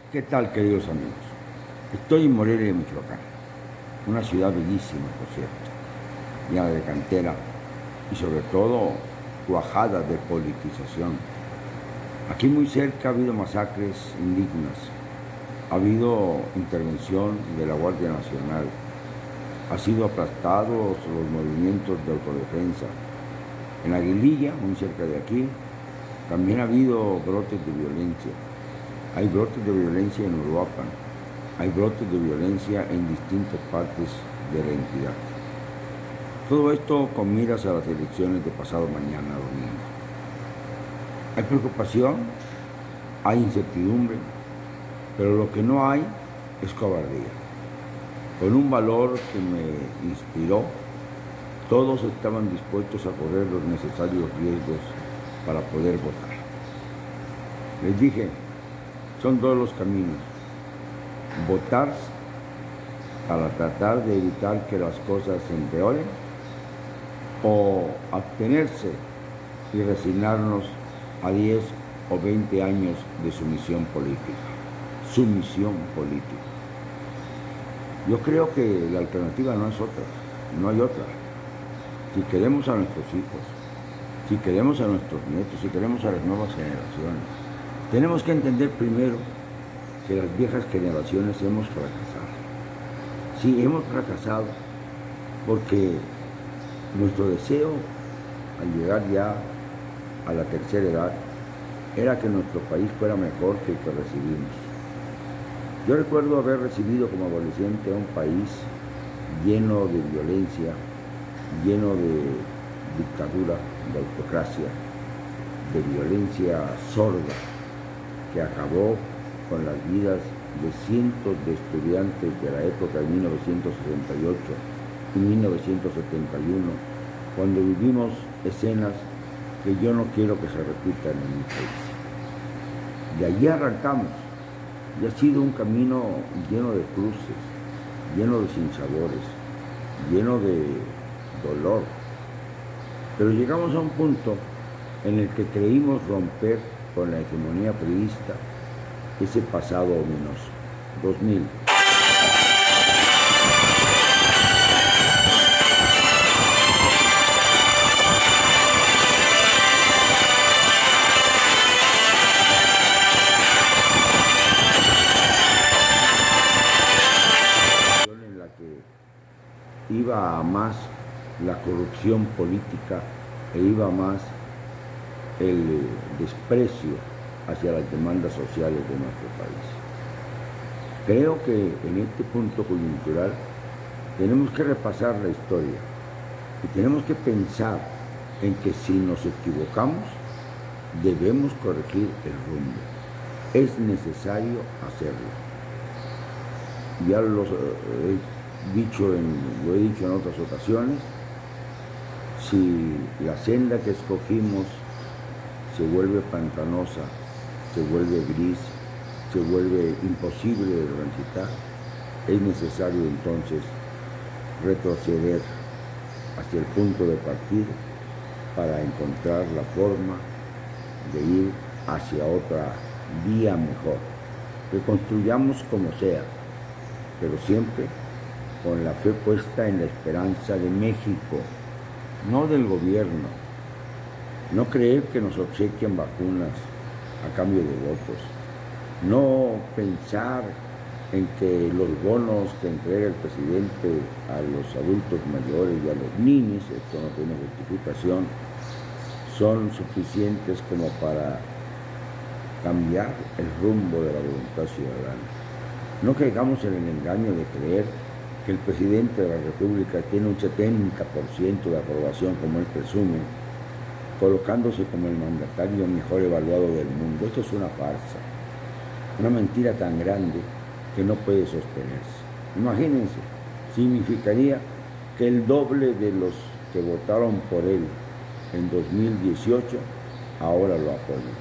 ¿Qué tal, queridos amigos? Estoy en Morelia, Michoacán, una ciudad bellísima, por cierto, llena de cantera y sobre todo cuajada de politización. Aquí muy cerca ha habido masacres indignas, ha habido intervención de la Guardia Nacional, ha sido aplastados los movimientos de autodefensa. En Aguililla, muy cerca de aquí, también ha habido brotes de violencia. Hay brotes de violencia en Uruapan, hay brotes de violencia en distintas partes de la entidad. Todo esto con miras a las elecciones de pasado mañana domingo. Hay preocupación, hay incertidumbre, pero lo que no hay es cobardía. Con un valor que me inspiró, todos estaban dispuestos a correr los necesarios riesgos para poder votar. Les dije, son dos los caminos: votar para tratar de evitar que las cosas se empeoren, o abstenerse y resignarnos a 10 o 20 años de sumisión política. Sumisión política. Yo creo que la alternativa no es otra, no hay otra. Si queremos a nuestros hijos, si queremos a nuestros nietos, si queremos a las nuevas generaciones, tenemos que entender primero que las viejas generaciones hemos fracasado. Sí, hemos fracasado porque nuestro deseo al llegar ya a la tercera edad era que nuestro país fuera mejor que el que recibimos. Yo recuerdo haber recibido como adolescente a un país lleno de violencia, lleno de dictadura, de autocracia, de violencia sorda, que acabó con las vidas de cientos de estudiantes de la época de 1968 y 1971, cuando vivimos escenas que yo no quiero que se repitan en mi país. De allí arrancamos, y ha sido un camino lleno de cruces, lleno de sinsabores, lleno de dolor. Pero llegamos a un punto en el que creímos romper con la hegemonía priista ese pasado ominoso. 2000. En la que iba a más la corrupción política e iba más el desprecio hacia las demandas sociales de nuestro país. Creo que en este punto coyuntural tenemos que repasar la historia y tenemos que pensar en que si nos equivocamos, debemos corregir el rumbo. Es necesario hacerlo. Ya lo he dicho en otras ocasiones. Si la senda que escogimos se vuelve pantanosa, se vuelve gris, se vuelve imposible de transitar, es necesario entonces retroceder hacia el punto de partida para encontrar la forma de ir hacia otra vía mejor. Que construyamos como sea, pero siempre con la fe puesta en la esperanza de México, no del gobierno. No creer que nos obsequian vacunas a cambio de votos. No pensar en que los bonos que entrega el presidente a los adultos mayores y a los niños, esto no tiene justificación, son suficientes como para cambiar el rumbo de la voluntad ciudadana. No caigamos en el engaño de creer que el presidente de la República tiene un 70% de aprobación, como él presume, colocándose como el mandatario mejor evaluado del mundo. Esto es una farsa, una mentira tan grande que no puede sostenerse. Imagínense, significaría que el doble de los que votaron por él en 2018 ahora lo apoyan.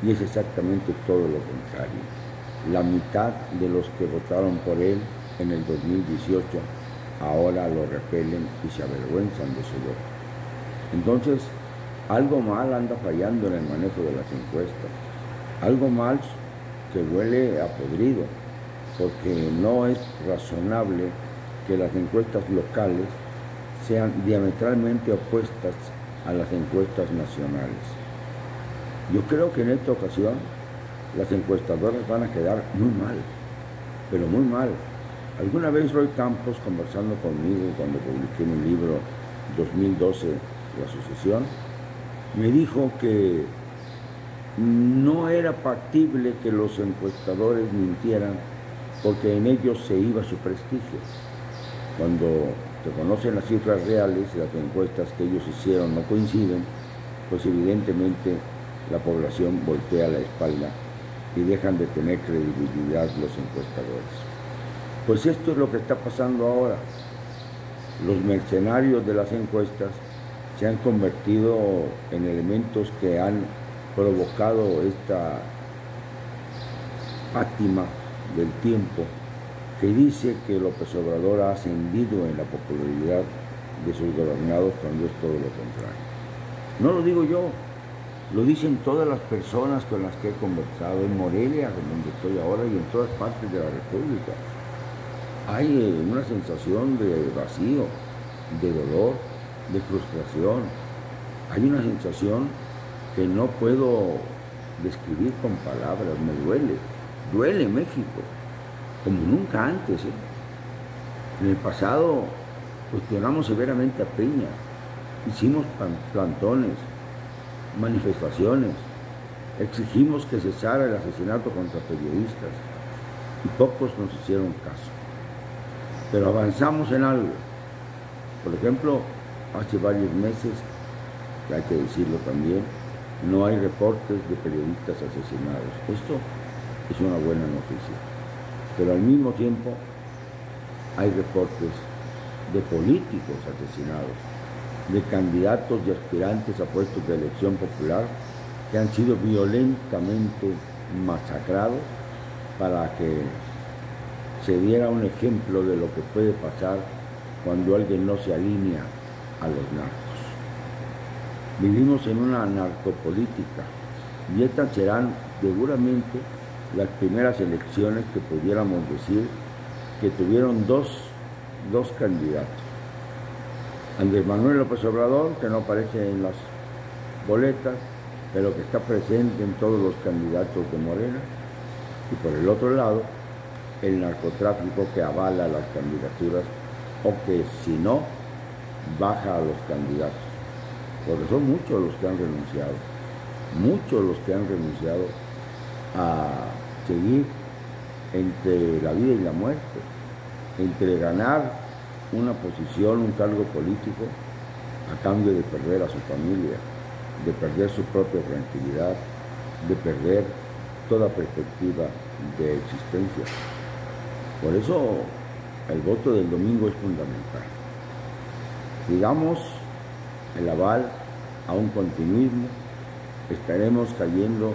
Y es exactamente todo lo contrario. La mitad de los que votaron por él en el 2018 ahora lo repelen y se avergüenzan de su voto. Entonces, algo mal anda fallando en el manejo de las encuestas. Algo mal que huele a podrido, porque no es razonable que las encuestas locales sean diametralmente opuestas a las encuestas nacionales. Yo creo que en esta ocasión las encuestadoras van a quedar muy mal, pero muy mal. Alguna vez Roy Campos, conversando conmigo cuando publiqué mi libro 2012, La Sucesión, me dijo que no era factible que los encuestadores mintieran porque en ellos se iba su prestigio. Cuando se conocen las cifras reales y las encuestas que ellos hicieron no coinciden, pues evidentemente la población voltea la espalda y dejan de tener credibilidad los encuestadores. Pues esto es lo que está pasando ahora. Los mercenarios de las encuestas se han convertido en elementos que han provocado esta pátima del tiempo que dice que López Obrador ha ascendido en la popularidad de sus gobernados cuando es todo lo contrario. No lo digo yo, lo dicen todas las personas con las que he conversado en Morelia, donde estoy ahora, y en todas partes de la República. Hay una sensación de vacío, de dolor, de frustración. Hay una sensación que no puedo describir con palabras, me duele México, como nunca antes. En el pasado cuestionamos severamente a Peña, hicimos plantones, manifestaciones, exigimos que cesara el asesinato contra periodistas y pocos nos hicieron caso. Pero avanzamos en algo. Por ejemplo, hace varios meses, que hay que decirlo también, no hay reportes de periodistas asesinados. Esto es una buena noticia. Pero al mismo tiempo hay reportes de políticos asesinados, de candidatos y aspirantes a puestos de elección popular que han sido violentamente masacrados para que se diera un ejemplo de lo que puede pasar cuando alguien no se alinea a los narcos. Vivimos en una narcopolítica y estas serán seguramente las primeras elecciones que pudiéramos decir que tuvieron dos candidatos. Andrés Manuel López Obrador, que no aparece en las boletas, pero que está presente en todos los candidatos de Morena, y por el otro lado, el narcotráfico que avala las candidaturas o que, si no, baja a los candidatos. Porque son muchos los que han renunciado a seguir entre la vida y la muerte, entre ganar una posición, un cargo político, a cambio de perder a su familia, de perder su propia tranquilidad, de perder toda perspectiva de existencia. Por eso el voto del domingo es fundamental. Si damos el aval a un continuismo, estaremos cayendo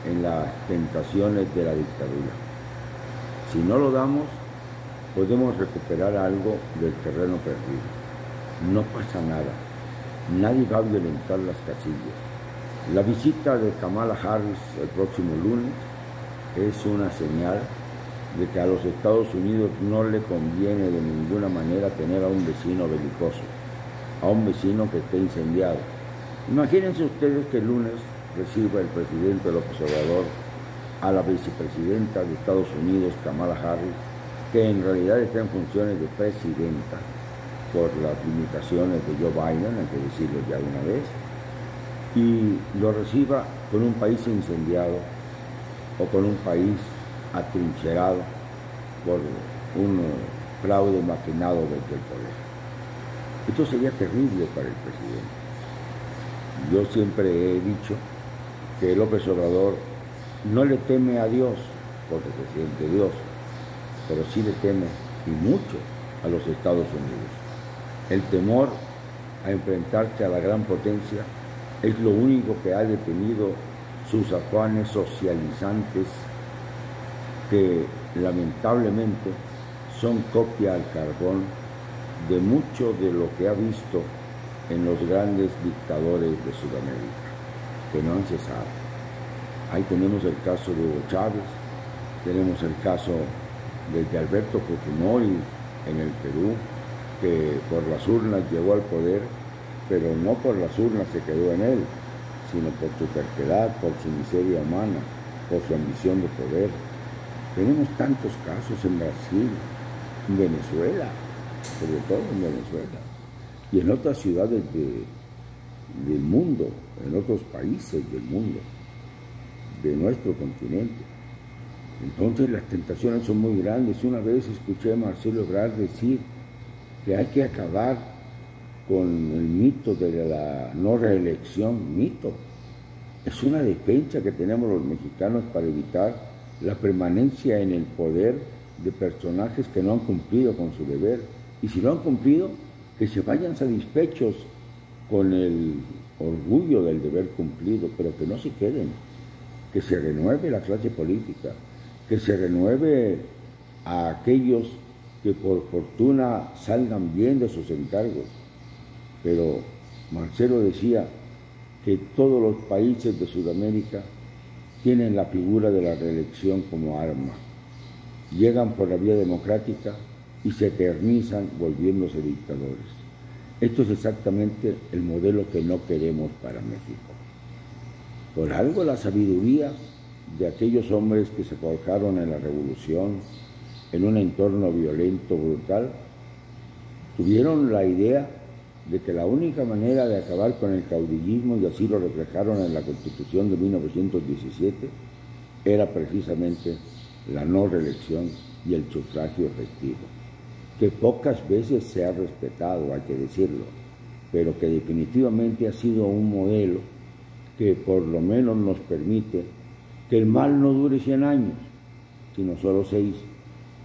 en las tentaciones de la dictadura. Si no lo damos, podemos recuperar algo del terreno perdido. No pasa nada. Nadie va a violentar las casillas. La visita de Kamala Harris el próximo lunes es una señal de que a los Estados Unidos no le conviene de ninguna manera tener a un vecino belicoso, a un vecino que esté incendiado. Imagínense ustedes que el lunes reciba el presidente López Obrador a la vicepresidenta de Estados Unidos, Kamala Harris, que en realidad está en funciones de presidenta por las limitaciones de Joe Biden, hay que decirlo ya de una vez, y lo reciba con un país incendiado o con un país atrincherado por un fraude maquinado desde el poder. Esto sería terrible para el presidente. Yo siempre he dicho que López Obrador no le teme a Dios, porque se siente Dios, pero sí le teme, y mucho, a los Estados Unidos. El temor a enfrentarse a la gran potencia es lo único que ha detenido sus afanes socializantes, que lamentablemente son copia al carbón de mucho de lo que ha visto en los grandes dictadores de Sudamérica, que no han cesado. Ahí tenemos el caso de Hugo Chávez, Tenemos el caso de Alberto Fujimori en el Perú, que por las urnas llegó al poder, pero no por las urnas se quedó en él, sino por su terquedad, por su miseria humana, por su ambición de poder. Tenemos tantos casos en Brasil, en Venezuela, sobre todo en Venezuela, y en otras ciudades del mundo, en otros países del mundo, de nuestro continente. Entonces las tentaciones son muy grandes. Una vez escuché a Marcelo Ebrard decir que hay que acabar con el mito de la no reelección. Mito. Es una defensa que tenemos los mexicanos para evitar la permanencia en el poder de personajes que no han cumplido con su deber. Y si no han cumplido, que se vayan satisfechos con el orgullo del deber cumplido, pero que no se queden, que se renueve la clase política, que se renueve a aquellos que por fortuna salgan bien de sus encargos. Pero Marcelo decía que todos los países de Sudamérica tienen la figura de la reelección como arma. Llegan por la vía democrática y se eternizan volviéndose dictadores. Esto es exactamente el modelo que no queremos para México. Por algo la sabiduría de aquellos hombres que se forjaron en la revolución, en un entorno violento, brutal, tuvieron la idea de que la única manera de acabar con el caudillismo, y así lo reflejaron en la Constitución de 1917, era precisamente la no reelección y el sufragio efectivo, que pocas veces se ha respetado, hay que decirlo, pero que definitivamente ha sido un modelo que por lo menos nos permite que el mal no dure 100 años, sino solo 6,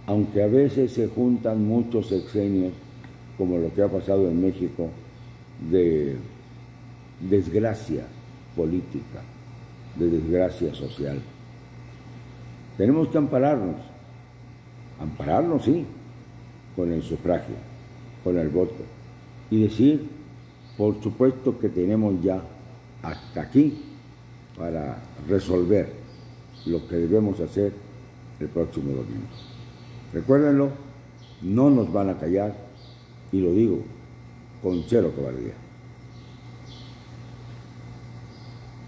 aunque a veces se juntan muchos sexenios, como lo que ha pasado en México, de desgracia política, de desgracia social. Tenemos que ampararnos sí, con el sufragio, con el voto, y decir, por supuesto que tenemos ya hasta aquí para resolver lo que debemos hacer el próximo domingo. Recuérdenlo, no nos van a callar, y lo digo con cero cobardía.